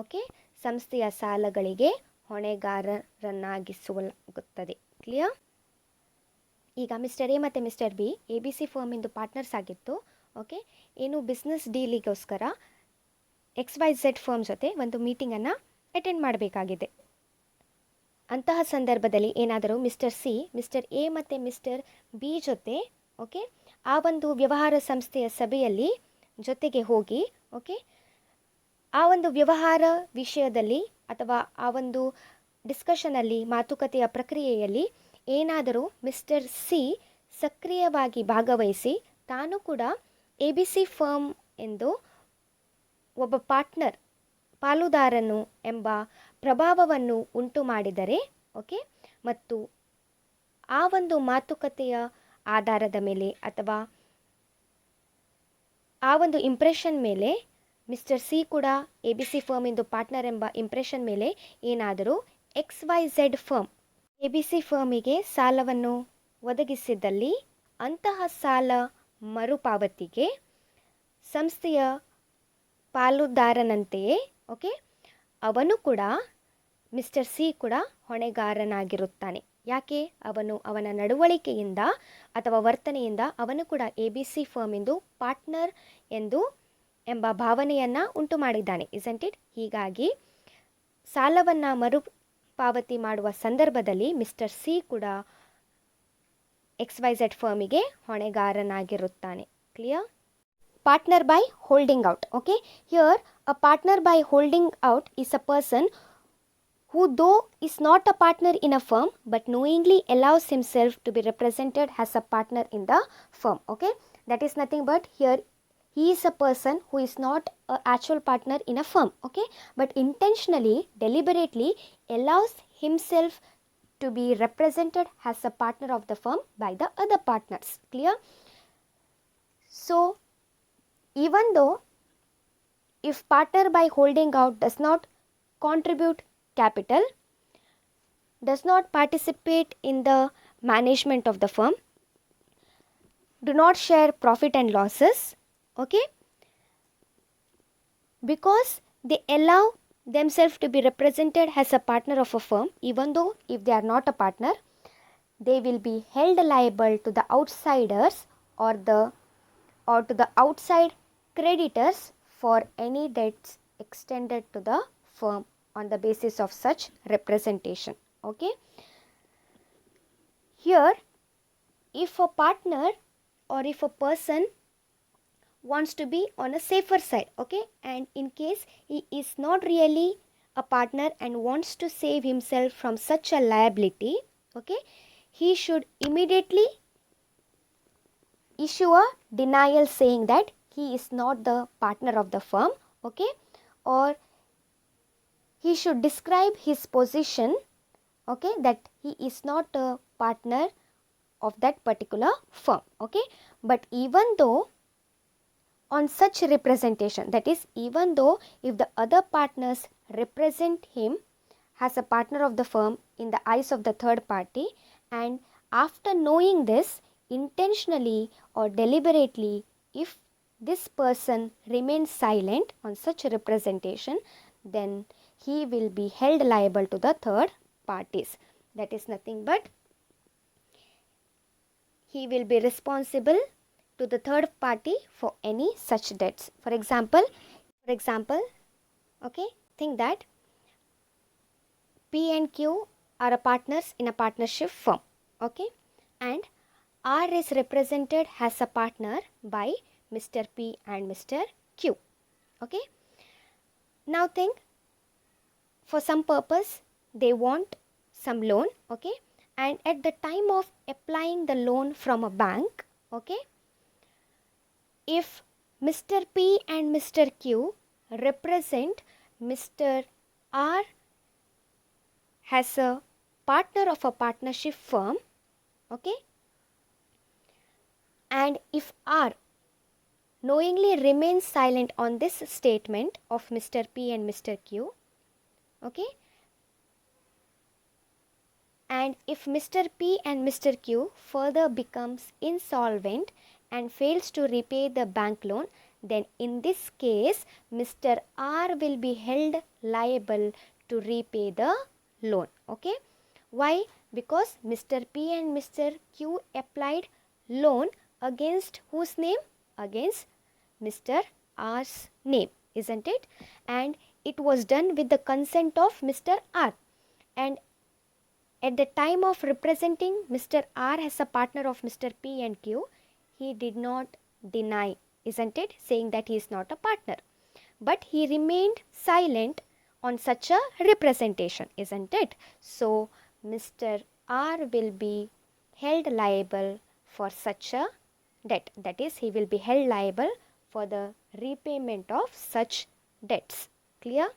ಓಕೆ ಸಂಸ್ಥೆಯ ಸಾಲಗಳಿಗೆ ಹೊಣೆಗಾರರನ್ನಾಗಿಸಲಾಗುತ್ತದೆ. ಕ್ಲಿಯರ್? ಈಗ ಮಿಸ್ಟರ್ ಎ ಮತ್ತು ಮಿಸ್ಟರ್ ಬಿ ABC ಫರ್ಮಿಂದು ಪಾರ್ಟ್ನರ್ಸ್ ಆಗಿತ್ತು. ಓಕೆ, ಏನು ಬಿಸ್ನೆಸ್ ಡೀಲಿಗೋಸ್ಕರ XYZ ಫರ್ಮ್ ಜೊತೆ ಒಂದು ಮೀಟಿಂಗನ್ನು ಅಟೆಂಡ್ ಮಾಡಬೇಕಾಗಿದೆ. ಅಂತಹ ಸಂದರ್ಭದಲ್ಲಿ ಏನಾದರೂ ಮಿಸ್ಟರ್ ಸಿ ಮಿಸ್ಟರ್ ಎ ಮತ್ತು ಮಿಸ್ಟರ್ ಬಿ ಜೊತೆ ಓಕೆ ಆ ಒಂದು ವ್ಯವಹಾರ ಸಂಸ್ಥೆಯ ಸಭೆಯಲ್ಲಿ ಜೊತೆಗೆ ಹೋಗಿ ಓಕೆ ಆ ಒಂದು ವ್ಯವಹಾರ ವಿಷಯದಲ್ಲಿ ಅಥವಾ ಆ ಒಂದು ಡಿಸ್ಕಷನಲ್ಲಿ ಮಾತುಕತೆಯ ಪ್ರಕ್ರಿಯೆಯಲ್ಲಿ ಏನಾದರೂ ಮಿಸ್ಟರ್ ಸಿ ಸಕ್ರಿಯವಾಗಿ ಭಾಗವಹಿಸಿ ತಾನು ಕೂಡ ABC ಫರ್ಮ್ ಎಂದು ಒಬ್ಬ ಪಾಲುದಾರನು ಎಂಬ ಪ್ರಭಾವವನ್ನು ಉಂಟು ಮಾಡಿದರೆ ಓಕೆ ಮತ್ತು ಆ ಒಂದು ಮಾತುಕತೆಯ ಆಧಾರದ ಮೇಲೆ ಅಥವಾ ಆ ಒಂದು ಇಂಪ್ರೆಷನ್ ಮೇಲೆ ಮಿಸ್ಟರ್ ಸಿ ಕೂಡ ABC ಫರ್ಮಿಂದು ಪಾರ್ಟ್ನರ್ ಎಂಬ ಇಂಪ್ರೆಷನ್ ಮೇಲೆ ಏನಾದರೂ XYZ ಫರ್ಮ್ ABC ಫರ್ಮಿಗೆ ಸಾಲವನ್ನು ಒದಗಿಸಿದಲ್ಲಿ ಅಂತಹ ಸಾಲ ಮರುಪಾವತಿಗೆ ಸಂಸ್ಥೆಯ ಪಾಲುದಾರನಂತೆಯೇ ಓಕೆ ಅವನು ಕೂಡ ಮಿಸ್ಟರ್ ಸಿ ಕೂಡ ಹೊಣೆಗಾರನಾಗಿರುತ್ತಾನೆ. ಯಾಕೆ? ಅವನ ನಡವಳಿಕೆಯಿಂದ ಅಥವಾ ವರ್ತನೆಯಿಂದ ಅವನು ಕೂಡ ABC ಫರ್ಮಿಂದು ಪಾರ್ಟ್ನರ್ ಎಂಬ ಭಾವನೆಯನ್ನು ಉಂಟು ಮಾಡಿದ್ದಾನೆ, ಇಸಂಟ್ ಇಟ್? ಹೀಗಾಗಿ ಸಾಲವನ್ನು ಮರುಪಾವತಿ ಮಾಡುವ ಸಂದರ್ಭದಲ್ಲಿ ಮಿಸ್ಟರ್ ಸಿ ಕೂಡ XYZ ಫರ್ಮಿಗೆ ಹೊಣೆಗಾರನಾಗಿರುತ್ತಾನೆ. Clear? Partner by holding out. Okay, here a partner by holding out is a person who though is not a partner in a firm but knowingly allows himself to be represented as a partner in the firm. Okay, that is nothing but here he is a person who is not an actual partner in a firm, okay, but intentionally deliberately allows himself to be represented as a partner of the firm by the other partners. Clear? So even though if partner by holding out does not contribute capital, does not participate in the management of the firm, do not share profit and losses, okay, because they allow themselves to be represented as a partner of a firm, even though if they are not a partner, they will be held liable to the outsiders or to the outside creditors for any debts extended to the firm on the basis of such representation. Okay, here if a partner or if a person wants to be on a safer side, okay, and in case he is not really a partner and wants to save himself from such a liability, okay, he should immediately issue a denial saying that he is not the partner of the firm, okay, or he should describe his position, okay, that he is not a partner of that particular firm, okay. But even though on such representation, that is, even though if the other partners represent him as a partner of the firm in the eyes of the third party, and after knowing this, intentionally or deliberately, if this person remains silent on such representation, then he will be held liable to the third parties. That is nothing but he will be responsible to the third party for any such debts. For example, okay, think that P and Q are partners in a partnership firm, okay, and R is represented as a partner by Mr. P and Mr. Q, okay. Now think, for some purpose they want some loan, okay, and at the time of applying the loan from a bank, okay, if Mr. P and Mr. Q represent Mr. R as a partner of a partnership firm, okay, and if R knowingly remains silent on this statement of Mr. P and Mr. Q, okay, and if Mr. P and Mr. Q further becomes insolvent and fails to repay the bank loan, then in this case Mr. R will be held liable to repay the loan, okay. Why? Because Mr. P and Mr. Q applied loan against whose name? Against Mr. R's name, isn't it? And it was done with the consent of Mr. R, and at the time of representing Mr. R as a partner of Mr. P and Q, he did not deny, isn't it, saying that he is not a partner, but he remained silent on such a representation, isn't it? So Mr. R will be held liable for such a debt, that is, he will be held liable for the repayment of such debts. Clear?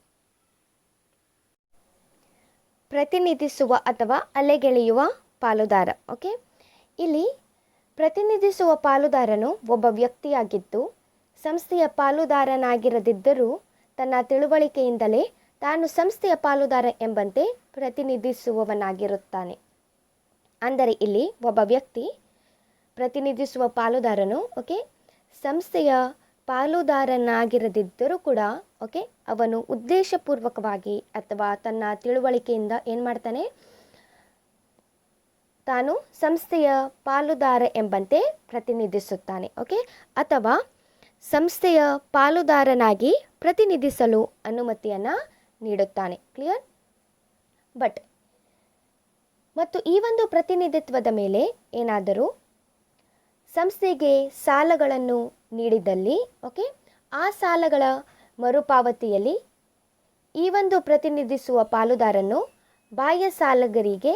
ಪ್ರತಿನಿಧಿಸುವ ಅಥವಾ ಅಲೆಗೆಳೆಯುವ ಪಾಲುದಾರ, okay. ಇಲ್ಲಿ ಪ್ರತಿನಿಧಿಸುವ ಪಾಲುದಾರನು ಒಬ್ಬ ವ್ಯಕ್ತಿಯಾಗಿದ್ದು ಸಂಸ್ಥೆಯ ಪಾಲುದಾರನಾಗಿರದಿದ್ದರೂ ತನ್ನ ತಿಳುವಳಿಕೆಯಿಂದಲೇ ತಾನು ಸಂಸ್ಥೆಯ ಪಾಲುದಾರ ಎಂಬಂತೆ ಪ್ರತಿನಿಧಿಸುವವನಾಗಿರುತ್ತಾನೆ. ಅಂದರೆ ಇಲ್ಲಿ ಒಬ್ಬ ವ್ಯಕ್ತಿ ಪ್ರತಿನಿಧಿಸುವ ಪಾಲುದಾರನು, ಓಕೆ, ಸಂಸ್ಥೆಯ ಪಾಲುದಾರನಾಗಿರದಿದ್ದರೂ ಕೂಡ, ಓಕೆ, ಅವನು ಉದ್ದೇಶಪೂರ್ವಕವಾಗಿ ಅಥವಾ ತನ್ನ ತಿಳುವಳಿಕೆಯಿಂದ ಏನು ಮಾಡ್ತಾನೆ, ತಾನು ಸಂಸ್ಥೆಯ ಪಾಲುದಾರ ಎಂಬಂತೆ ಪ್ರತಿನಿಧಿಸುತ್ತಾನೆ, ಓಕೆ, ಅಥವಾ ಸಂಸ್ಥೆಯ ಪಾಲುದಾರನಾಗಿ ಪ್ರತಿನಿಧಿಸಲು ಅನುಮತಿಯನ್ನು ನೀಡುತ್ತಾನೆ. ಕ್ಲಿಯರ್? ಬಟ್ ಮತ್ತು ಈ ಒಂದು ಪ್ರತಿನಿಧಿತ್ವದ ಮೇಲೆ ಏನಾದರೂ ಸಂಸ್ಥೆಗೆ ಸಾಲಗಳನ್ನು ನೀಡಿದಲ್ಲಿ, ಓಕೆ, ಆ ಸಾಲಗಳ ಮರುಪಾವತಿಯಲ್ಲಿ ಈ ಒಂದು ಪ್ರತಿನಿಧಿಸುವ ಪಾಲುದಾರನು ಬಾಹ್ಯ ಸಾಲಗಾರರಿಗೆ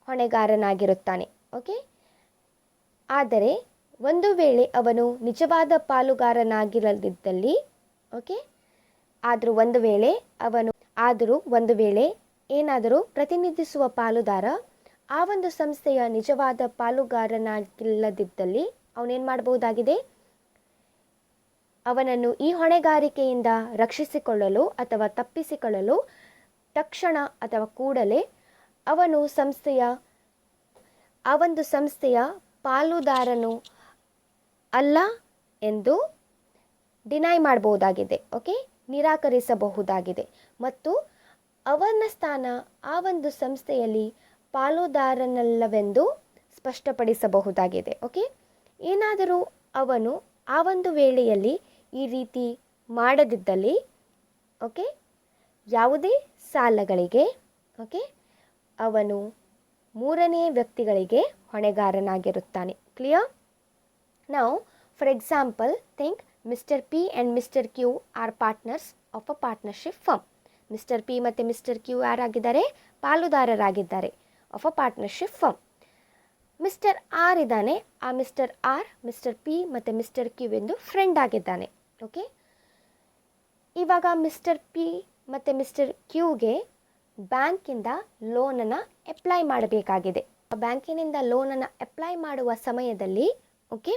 ಹೊಣೆಗಾರನಾಗಿರುತ್ತಾನೆ, ಓಕೆ. ಆದರೆ ಒಂದು ವೇಳೆ ಅವನು ನಿಜವಾದ ಪಾಲುಗಾರನಾಗಿರದಿದ್ದಲ್ಲಿ, ಓಕೆ, ಆದರೂ ಒಂದು ವೇಳೆ ಏನಾದರೂ ಪ್ರತಿನಿಧಿಸುವ ಪಾಲುದಾರ ಆ ಒಂದು ಸಂಸ್ಥೆಯ ನಿಜವಾದ ಪಾಲುಗಾರನಾಗಿಲ್ಲದಿದ್ದಲ್ಲಿ ಅವನೇನು ಮಾಡಬಹುದಾಗಿದೆ, ಅವನನ್ನು ಈ ಹೊಣೆಗಾರಿಕೆಯಿಂದ ರಕ್ಷಿಸಿಕೊಳ್ಳಲು ಅಥವಾ ತಪ್ಪಿಸಿಕೊಳ್ಳಲು ತಕ್ಷಣ ಅಥವಾ ಕೂಡಲೇ ಅವನು ಆ ಒಂದು ಸಂಸ್ಥೆಯ ಪಾಲುದಾರನು ಅಲ್ಲ ಎಂದು ಡಿನೈ ಮಾಡಬಹುದಾಗಿದೆ, ಓಕೆ, ನಿರಾಕರಿಸಬಹುದಾಗಿದೆ. ಮತ್ತು ಅವನ ಸ್ಥಾನ ಆ ಒಂದು ಸಂಸ್ಥೆಯಲ್ಲಿ ಪಾಲುದಾರನಲ್ಲವೆಂದು ಸ್ಪಷ್ಟಪಡಿಸಬಹುದಾಗಿದೆ, ಓಕೆ. ಏನಾದರೂ ಅವನು ಆ ಒಂದು ವೇಳೆಯಲ್ಲಿ ಈ ರೀತಿ ಮಾಡದಿದ್ದಲ್ಲಿ, ಓಕೆ, ಯಾವುದೇ ಸಾಲಗಳಿಗೆ, ಓಕೆ, ಅವನು ಮೂರನೇ ವ್ಯಕ್ತಿಗಳಿಗೆ ಹೊಣೆಗಾರನಾಗಿರುತ್ತಾನೆ. Clear? Now for example think Mr. P and Mr. Q are partners of a partnership firm. Mister P ಮತ್ತು ಮಿಸ್ಟರ್ ಕ್ಯೂ ಯಾರಾಗಿದ್ದಾರೆ? ಪಾಲುದಾರರಾಗಿದ್ದಾರೆ of a partnership firm. Mister R ಇದ್ದಾನೆ. ಆ ಮಿಸ್ಟರ್ ಆರ್ ಮಿಸ್ಟರ್ ಪಿ ಮತ್ತು ಮಿಸ್ಟರ್ ಕ್ಯೂ ಎಂದು friend ಆಗಿದ್ದಾನೆ. Okay, ಇವಾಗ mister P ಮತ್ತು ಮಿಸ್ಟರ್ ಕ್ಯೂಗೆ ಬ್ಯಾಂಕಿಂದ ಲೋನನ್ನು ಅಪ್ಲೈ ಮಾಡಬೇಕಾಗಿದೆ. ಬ್ಯಾಂಕಿನಿಂದ ಲೋನನ್ನು ಅಪ್ಲೈ ಮಾಡುವ ಸಮಯದಲ್ಲಿ ಓಕೆ,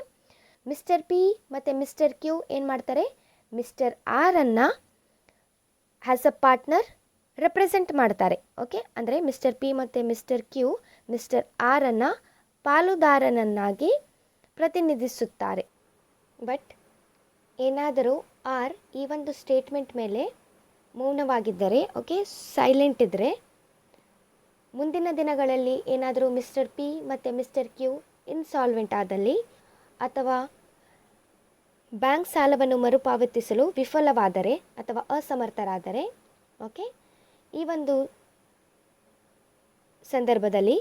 ಮಿಸ್ಟರ್ ಪಿ ಮತ್ತು ಮಿಸ್ಟರ್ ಕ್ಯೂ ಏನು ಮಾಡ್ತಾರೆ? ಮಿಸ್ಟರ್ ಆರನ್ನು ಆ್ಯಸ್ ಅ ಪಾರ್ಟ್ನರ್ ರೆಪ್ರೆಸೆಂಟ್ ಮಾಡ್ತಾರೆ. ಓಕೆ, ಅಂದರೆ ಮಿಸ್ಟರ್ ಪಿ ಮತ್ತು ಮಿಸ್ಟರ್ ಕ್ಯೂ ಮಿಸ್ಟರ್ ಆರನ್ನು ಪಾಲುದಾರನನ್ನಾಗಿ ಪ್ರತಿನಿಧಿಸುತ್ತಾರೆ. ಬಟ್ ಏನಾದರೂ ಆರ್ ಈ ಒಂದು ಸ್ಟೇಟ್ಮೆಂಟ್ ಮೇಲೆ ಮೌನವಾಗಿದ್ದರೆ, ಓಕೆ, ಸೈಲೆಂಟ್ ಇದ್ದರೆ, ಮುಂದಿನ ದಿನಗಳಲ್ಲಿ ಏನಾದರೂ ಮಿಸ್ಟರ್ ಪಿ ಮತ್ತು ಮಿಸ್ಟರ್ ಕ್ಯೂ ಇನ್ಸಾಲ್ವೆಂಟ್ ಆದಲ್ಲಿ ಅಥವಾ ಬ್ಯಾಂಕ್ ಸಾಲವನ್ನು ಮರುಪಾವತಿಸಲು ವಿಫಲವಾದರೆ ಅಥವಾ ಅಸಮರ್ಥರಾದರೆ, ಓಕೆ, ಈ ಒಂದು ಸಂದರ್ಭದಲ್ಲಿ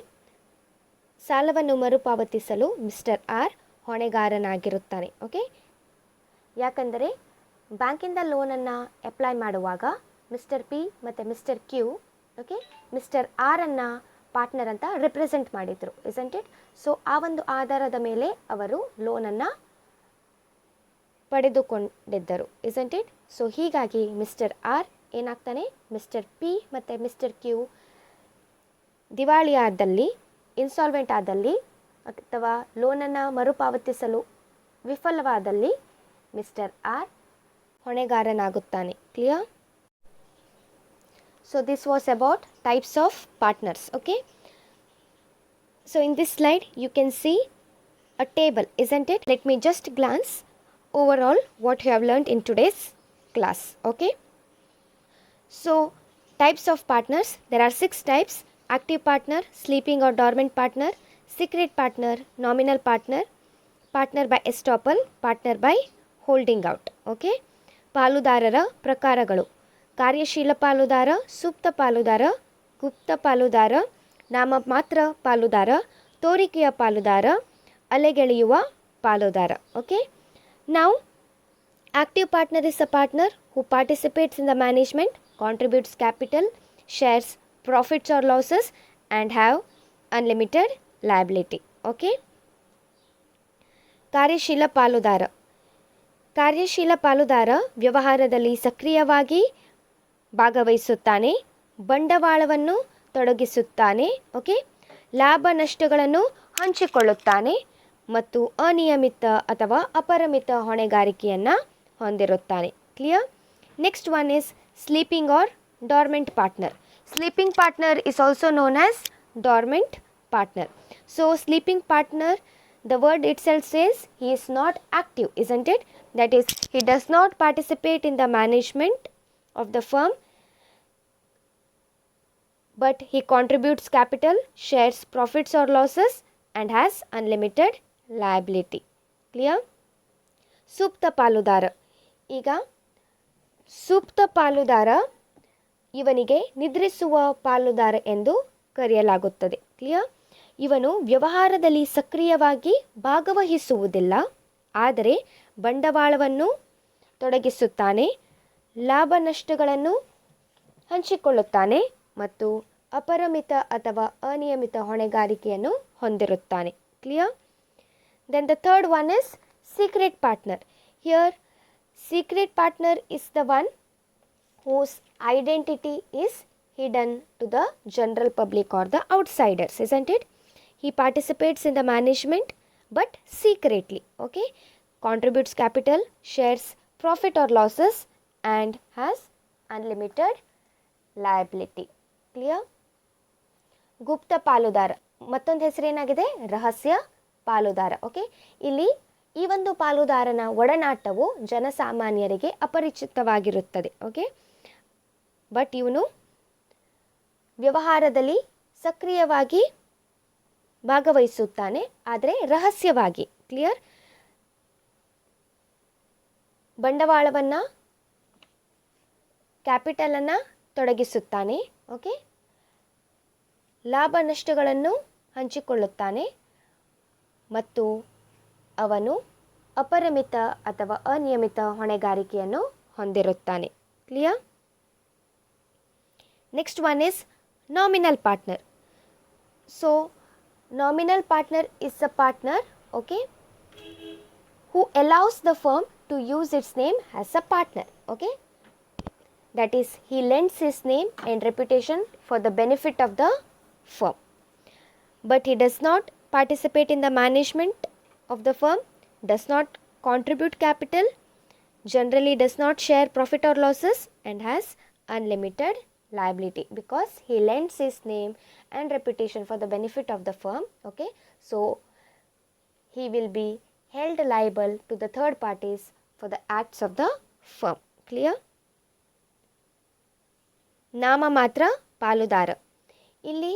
ಸಾಲವನ್ನು ಮರುಪಾವತಿಸಲು ಮಿಸ್ಟರ್ ಆರ್ ಹೊಣೆಗಾರನಾಗಿರುತ್ತಾನೆ. ಓಕೆ, ಯಾಕಂದರೆ ಬ್ಯಾಂಕಿಂದ ಲೋನನ್ನು ಅಪ್ಲೈ ಮಾಡುವಾಗ ಮಿಸ್ಟರ್ ಪಿ ಮತ್ತು ಮಿಸ್ಟರ್ ಕ್ಯೂ ಓಕೆ ಮಿಸ್ಟರ್ ಆರನ್ನು ಪಾರ್ಟ್ನರ್ ಅಂತ ರಿಪ್ರೆಸೆಂಟ್ ಮಾಡಿದರು, ಇಸಂಟ್ ಇಟ್? ಸೊ ಆ ಒಂದು ಆಧಾರದ ಮೇಲೆ ಅವರು ಲೋನನ್ನು ಪಡೆದುಕೊಂಡಿದ್ದರು, ಇಸಂಟ್ ಇಟ್? ಸೊ ಹೀಗಾಗಿ ಮಿಸ್ಟರ್ ಆರ್ ಏನಾಗ್ತಾನೆ? ಮಿಸ್ಟರ್ ಪಿ ಮತ್ತು ಮಿಸ್ಟರ್ ಕ್ಯೂ ದಿವಾಳಿಯಾದಲ್ಲಿ, ಇನ್ಸಾಲ್ವೆಂಟ್ ಆದಲ್ಲಿ ಅಥವಾ ಲೋನನ್ನು ಮರುಪಾವತಿಸಲು ವಿಫಲವಾದಲ್ಲಿ ಮಿಸ್ಟರ್ ಆರ್ ಹೊಣೆಗಾರನಾಗುತ್ತಾನೆ. Clear? So this was about types of partners. Okay, so in this slide you can see a table, isn't it? Let me just glance overall what you have learned in today's class. Okay, so types of partners, there are 6 types: active partner, sleeping or dormant partner, secret partner, nominal partner, partner by estoppel, partner by holding out. Okay, ಪಾಲುದಾರರ ಪ್ರಕಾರಗಳು: ಕಾರ್ಯಶೀಲ ಪಾಲುದಾರ, ಸುಪ್ತ ಪಾಲುದಾರ, ಗುಪ್ತ ಪಾಲುದಾರ, ನಾಮಮಾತ್ರ ಪಾಲುದಾರ, ತೋರಿಕೆಯ ಪಾಲುದಾರ, ಅಲೆಗೆಳೆಯುವ ಪಾಲುದಾರ. ಓಕೆ, ನಾವು active partner is a partner who participates in the management, contributes capital, shares profits or losses and have unlimited liability. Okay, ಕಾರ್ಯಶೀಲ ಪಾಲುದಾರ. ಕಾರ್ಯಶೀಲ ಪಾಲುದಾರ ವ್ಯವಹಾರದಲ್ಲಿ ಸಕ್ರಿಯವಾಗಿ ಭಾಗವಹಿಸುತ್ತಾನೆ, ಬಂಡವಾಳವನ್ನು ತೊಡಗಿಸುತ್ತಾನೆ, ಓಕೆ, ಲಾಭ ನಷ್ಟಗಳನ್ನು ಹಂಚಿಕೊಳ್ಳುತ್ತಾನೆ ಮತ್ತು ಅನಿಯಮಿತ ಅಥವಾ ಅಪರಿಮಿತ ಹೊಣೆಗಾರಿಕೆಯನ್ನು ಹೊಂದಿರುತ್ತಾನೆ. Clear? Next one is sleeping or dormant partner. Sleeping partner is also known as dormant partner. So sleeping partner, the word itself says he is not active, isn't it? That is, he does not participate in the management of the firm, but he contributes capital, shares profits or losses and has unlimited liability. Clear? ಸುಪ್ತ ಪಾಲುದಾರ. ಈಗ ಸುಪ್ತ ಪಾಲುದಾರ ಇವನಿಗೆ ನಿದ್ರಿಸುವ ಪಾಲುದಾರ ಎಂದು ಕರೆಯಲಾಗುತ್ತದೆ. Clear? ಇವನು ವ್ಯವಹಾರದಲ್ಲಿ ಸಕ್ರಿಯವಾಗಿ ಭಾಗವಹಿಸುವುದಿಲ್ಲ, ಆದರೆ ಬಂಡವಾಳವನ್ನು ತೊಡಗಿಸುತ್ತಾನೆ, ಲಾಭ ನಷ್ಟಗಳನ್ನು ಹಂಚಿಕೊಳ್ಳುತ್ತಾನೆ ಮತ್ತು ಅಪರಿಮಿತ ಅಥವಾ ಅನಿಯಮಿತ ಹೊಣೆಗಾರಿಕೆಯನ್ನು ಹೊಂದಿರುತ್ತಾನೆ. Clear? Then the third one is secret partner. Here secret partner is the one whose identity is hidden to the general public or the outsiders, isn't it? He participates in the management but secretly, okay, contributes capital, shares profit or losses and has unlimited liability. Clear? ಗುಪ್ತ ಪಾಲುದಾರ, ಮತ್ತೊಂದು ಹೆಸರೇನಾಗಿದೆ? ರಹಸ್ಯ ಪಾಲುದಾರ. Okay, ಇಲ್ಲಿ ಈ ಒಂದು ಪಾಲುದಾರನ ಒಡನಾಟವು ಜನಸಾಮಾನ್ಯರಿಗೆ ಅಪರಿಚಿತವಾಗಿರುತ್ತದೆ. Okay, but ಇವನು ವ್ಯವಹಾರದಲ್ಲಿ ಸಕ್ರಿಯವಾಗಿ ಭಾಗವಹಿಸುತ್ತಾನೆ, ಆದರೆ ರಹಸ್ಯವಾಗಿ. ಕ್ಲಿಯರ್? ಬಂಡವಾಳವನ್ನು, ಕ್ಯಾಪಿಟಲನ್ನು ತೊಡಗಿಸುತ್ತಾನೆ, ಓಕೆ, ಲಾಭ ನಷ್ಟಗಳನ್ನು ಹಂಚಿಕೊಳ್ಳುತ್ತಾನೆ ಮತ್ತು ಅವನು ಅಪರಿಮಿತ ಅಥವಾ ಅನಿಯಮಿತ ಹೊಣೆಗಾರಿಕೆಯನ್ನು ಹೊಂದಿರುತ್ತಾನೆ. Clear? Next one is nominal partner. So nominal partner is a partner, okay, who allows the firm to use its name as a partner, okay. That is, he lends his name and reputation for the benefit of the firm. But he does not participate in the management of the firm, does not contribute capital, generally does not share profit or losses, and has unlimited liability because he lends his name and reputation for the benefit of the firm, okay. So he will be held liable to the third parties for the acts of the firm. Clear? ನಾಮಮಾತ್ರ ಪಾಲುದಾರ. ಇಲ್ಲಿ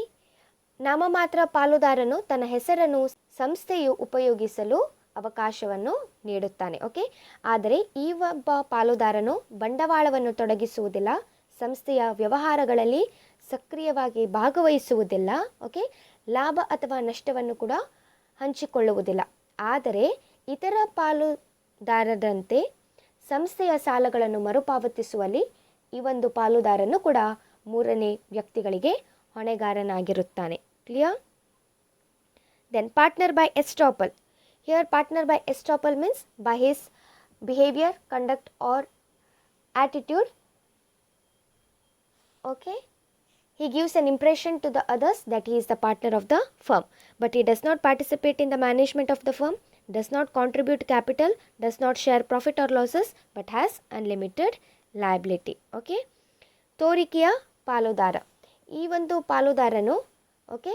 ನಾಮಮಾತ್ರ ಪಾಲುದಾರನು ತನ್ನ ಹೆಸರನ್ನು ಸಂಸ್ಥೆಯು ಉಪಯೋಗಿಸಲು ಅವಕಾಶವನ್ನು ನೀಡುತ್ತಾನೆ, ಓಕೆ. ಆದರೆ ಈ ಒಬ್ಬ ಪಾಲುದಾರನು ಬಂಡವಾಳವನ್ನು ತೊಡಗಿಸುವುದಿಲ್ಲ, ಸಂಸ್ಥೆಯ ವ್ಯವಹಾರಗಳಲ್ಲಿ ಸಕ್ರಿಯವಾಗಿ ಭಾಗವಹಿಸುವುದಿಲ್ಲ, ಓಕೆ. ಲಾಭ ಅಥವಾ ನಷ್ಟವನ್ನು ಕೂಡ ಹಂಚಿಕೊಳ್ಳುವುದಿಲ್ಲ. ಆದರೆ ಇತರ ಪಾಲುದಾರರಂತೆ ಸಂಸ್ಥೆಯ ಸಾಲಗಳನ್ನು ಮರುಪಾವತಿಸುವಲ್ಲಿ ಈ ಒಂದು ಪಾಲುದಾರನು ಕೂಡ ಮೂರನೇ ವ್ಯಕ್ತಿಗಳಿಗೆ ಹೊಣೆಗಾರನಾಗಿರುತ್ತಾನೆ. Clear? Then partner by estoppel. Here partner by estoppel means by his behaviour, conduct or attitude, okay. He gives an impression to the others that he is the partner of the firm, but he does not participate in the management of the firm, does not contribute capital, does not share profit or losses, but has unlimited liability, okay. ತೋರಿಕೆಯ ಪಾಲುದಾರ. ಈ ಒಂದು ಪಾಲುದಾರನು, okay,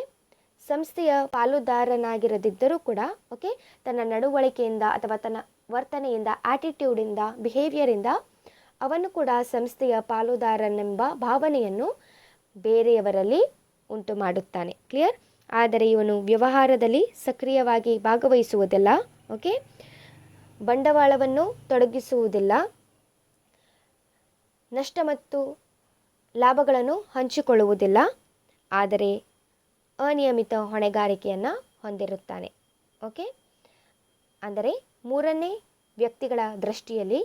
ಸಂಸ್ಥೆಯ ಪಾಲುದಾರನಾಗಿರದಿದ್ದರೂ ಕೂಡ, okay, ತನ್ನ ನಡವಳಿಕೆಯಿಂದ ಅಥವಾ ತನ್ನ ವರ್ತನೆಯಿಂದ, ಆಟಿಟ್ಯೂಡಿಂದ, ಬಿಹೇವಿಯರಿಂದ ಅವನು ಕೂಡ ಸಂಸ್ಥೆಯ ಪಾಲುದಾರನೆಂಬ ಭಾವನೆಯನ್ನು ಬೇರೆಯವರಲ್ಲಿ ಉಂಟು ಮಾಡುತ್ತಾನೆ. ಕ್ಲಿಯರ್? ಆದರೆ ಇವನು ವ್ಯವಹಾರದಲ್ಲಿ ಸಕ್ರಿಯವಾಗಿ ಭಾಗವಹಿಸುವುದಿಲ್ಲ, ಓಕೆ, ಬಂಡವಾಳವನ್ನು ತೊಡಗಿಸುವುದಿಲ್ಲ, ನಷ್ಟ ಮತ್ತು ಲಾಭಗಳನ್ನು ಹಂಚಿಕೊಳ್ಳುವುದಿಲ್ಲ, ಆದರೆ ಅನಿಯಮಿತ ಹೊಣೆಗಾರಿಕೆಯನ್ನು ಹೊಂದಿರುತ್ತಾನೆ, ಓಕೆ. ಅಂದರೆ ಮೂರನೇ ವ್ಯಕ್ತಿಗಳ ದೃಷ್ಟಿಯಲ್ಲಿ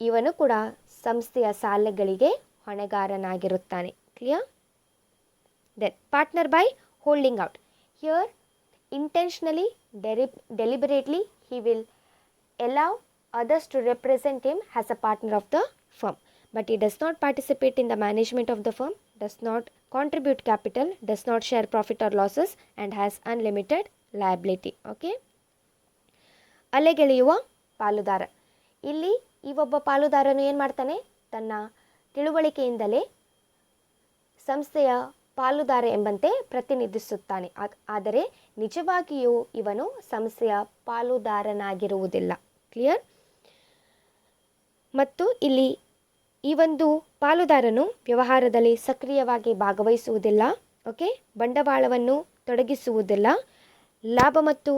ಇವನು ಕೂಡ ಸಂಸ್ಥೆಯ ಸಾಲಗಳಿಗೆ ಹೊಣೆಗಾರನಾಗಿರುತ್ತಾನೆ. Clear? Then partner by holding out. Here intentionally, deliberately he will allow others to represent him as a partner of the firm, but he does not participate in the management of the firm, does not contribute capital, does not share profit or losses, and has unlimited liability, okay. ಅಲೆಗೆಳೆಯುವ ಪಾಲುದಾರ. ಇಲ್ಲಿ ಈ ಒಬ್ಬ ಪಾಲುದಾರನು ಏನು ಮಾಡ್ತಾನೆ, ತನ್ನ ತಿಳುವಳಿಕೆಯಿಂದಲೇ ಸಂಸ್ಥೆಯ ಪಾಲುದಾರ ಎಂಬಂತೆ ಪ್ರತಿನಿಧಿಸುತ್ತಾನೆ, ಆದರೆ ನಿಜವಾಗಿಯೂ ಇವನು ಸಂಸ್ಥೆಯ ಪಾಲುದಾರನಾಗಿರುವುದಿಲ್ಲ. ಕ್ಲಿಯರ್? ಮತ್ತು ಇಲ್ಲಿ ಈ ಒಂದು ಪಾಲುದಾರನು ವ್ಯವಹಾರದಲ್ಲಿ ಸಕ್ರಿಯವಾಗಿ ಭಾಗವಹಿಸುವುದಿಲ್ಲ, ಓಕೆ, ಬಂಡವಾಳವನ್ನು ತೊಡಗಿಸುವುದಿಲ್ಲ, ಲಾಭ ಮತ್ತು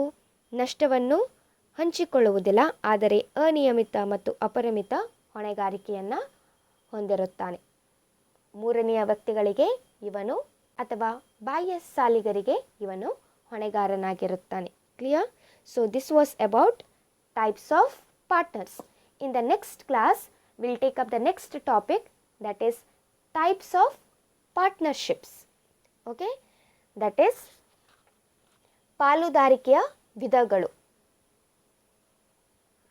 ನಷ್ಟವನ್ನು ಹಂಚಿಕೊಳ್ಳುವುದಿಲ್ಲ, ಆದರೆ ಅನಿಯಮಿತ ಮತ್ತು ಅಪರಿಮಿತ ಹೊಣೆಗಾರಿಕೆಯನ್ನು ಹೊಂದಿರುತ್ತಾನೆ. ಮೂರನೆಯ ವ್ಯಕ್ತಿಗಳಿಗೆ ಇವನು ಅಥವಾ ಬಾಹ್ಯ ಸಾಲಿಗರಿಗೆ ಇವನು ಹೊಣೆಗಾರನಾಗಿರುತ್ತಾನೆ. Clear? So this was about types of partners. In the next class will take up the next topic, that is types of partnerships, okay. That is ಪಾಲುದಾರಿಕೆಯ ವಿಧಗಳು.